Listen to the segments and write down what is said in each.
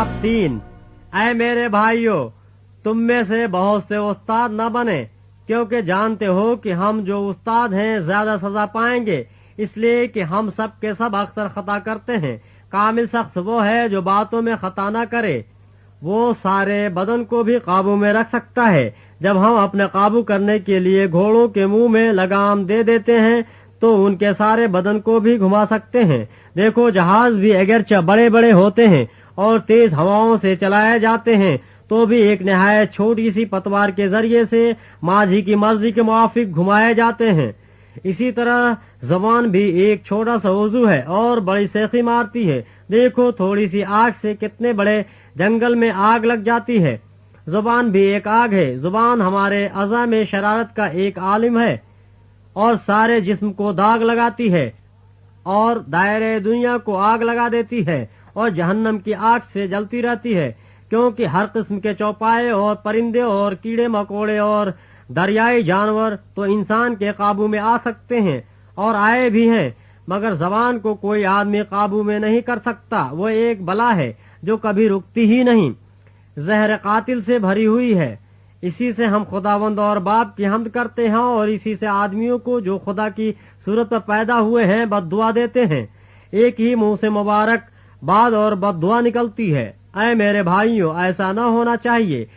बाब 3। ऐ मेरे भाइयों, तुम में से बहुत से उस्ताद न बने, क्योंकि जानते हो कि हम जो उस्ताद हैं ज्यादा सजा पाएंगे, इसलिए कि हम सब के सब अक्सर खता करते हैं। कामिल शख्स वो है जो बातों में खता न करे, वो सारे बदन को भी काबू में रख सकता है। जब हम अपने काबू करने के लिए घोड़ों के मुंह में लगाम दे देते हैं तो उनके सारे बदन को भी घुमा सकते हैं। देखो, जहाज भी अगरचे बड़े बड़े होते हैं और तेज हवाओं से चलाए जाते हैं, तो भी एक नहायत छोटी सी पतवार के जरिए से माझी की मर्जी के मुआफिक घुमाए जाते हैं। इसी तरह जबान भी एक छोटा सा उज़ू है और बड़ी सेखी मारती है। देखो, थोड़ी सी आग से कितने बड़े जंगल में आग लग जाती है। जुबान भी एक आग है। जुबान हमारे अज़ा में शरारत का एक आलिम है और सारे जिस्म को दाग लगाती है और दायरे दुनिया को आग लगा देती है और जहन्नम की आग से जलती रहती है, क्योंकि हर किस्म के चौपाए और परिंदे और कीड़े मकोड़े और दरियाई जानवर तो इंसान के काबू में आ सकते हैं और आए भी हैं, मगर जबान को कोई आदमी काबू में नहीं कर सकता। वो एक बला है जो कभी रुकती ही नहीं, जहर कातिल से भरी हुई है। इसी से हम खुदावंद और बाप की हम्द करते हैं और इसी से आदमियों को जो खुदा की सूरत पर पैदा हुए हैं बद्दुआ देते हैं। एक ही मुंह से मुबारक बाद और बद्दुआ निकलती है। ऐ मेरे भाइयों, ऐसा न होना चाहिए।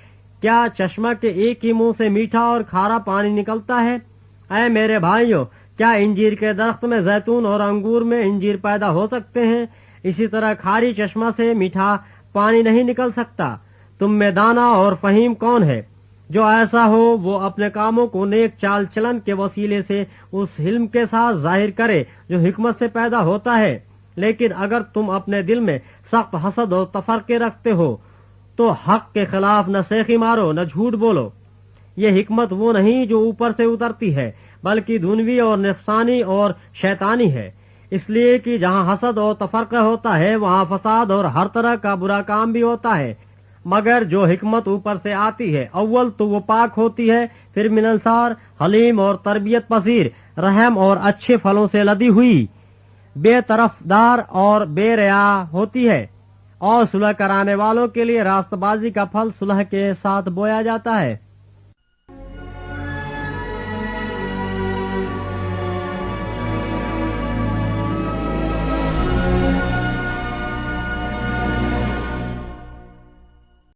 क्या चश्मा के एक ही मुंह से मीठा और खारा पानी निकलता है? ऐ मेरे भाइयों, क्या इंजीर के दरख्त में जैतून और अंगूर में इंजीर पैदा हो सकते हैं? इसी तरह खारी चश्मा से मीठा पानी नहीं निकल सकता। तुम में दाना और फहीम कौन है? जो ऐसा हो वो अपने कामों को नेक चाल चलन के वसीले से उस हिल्म के साथ जाहिर करे जो हिकमत से पैदा होता है। लेकिन अगर तुम अपने दिल में सख्त हसद और तफरके रखते हो तो हक के खिलाफ न सेखी मारो न झूठ बोलो। ये हिकमत वो नहीं जो ऊपर से उतरती है, बल्कि दुनवी और नफसानी और शैतानी है। इसलिए कि जहाँ हसद और तफरका होता है वहाँ फसाद और हर तरह का बुरा काम भी होता है। मगर जो हिकमत ऊपर से आती है, अव्वल तो वो पाक होती है, फिर मिलनसार, हलीम और तरबियत पसीर, रहम और अच्छे फलों से लदी हुई, बेतरफदार और बेरया होती है, और सुलह कराने वालों के लिए रास्तबाजी का फल सुलह के साथ बोया जाता है।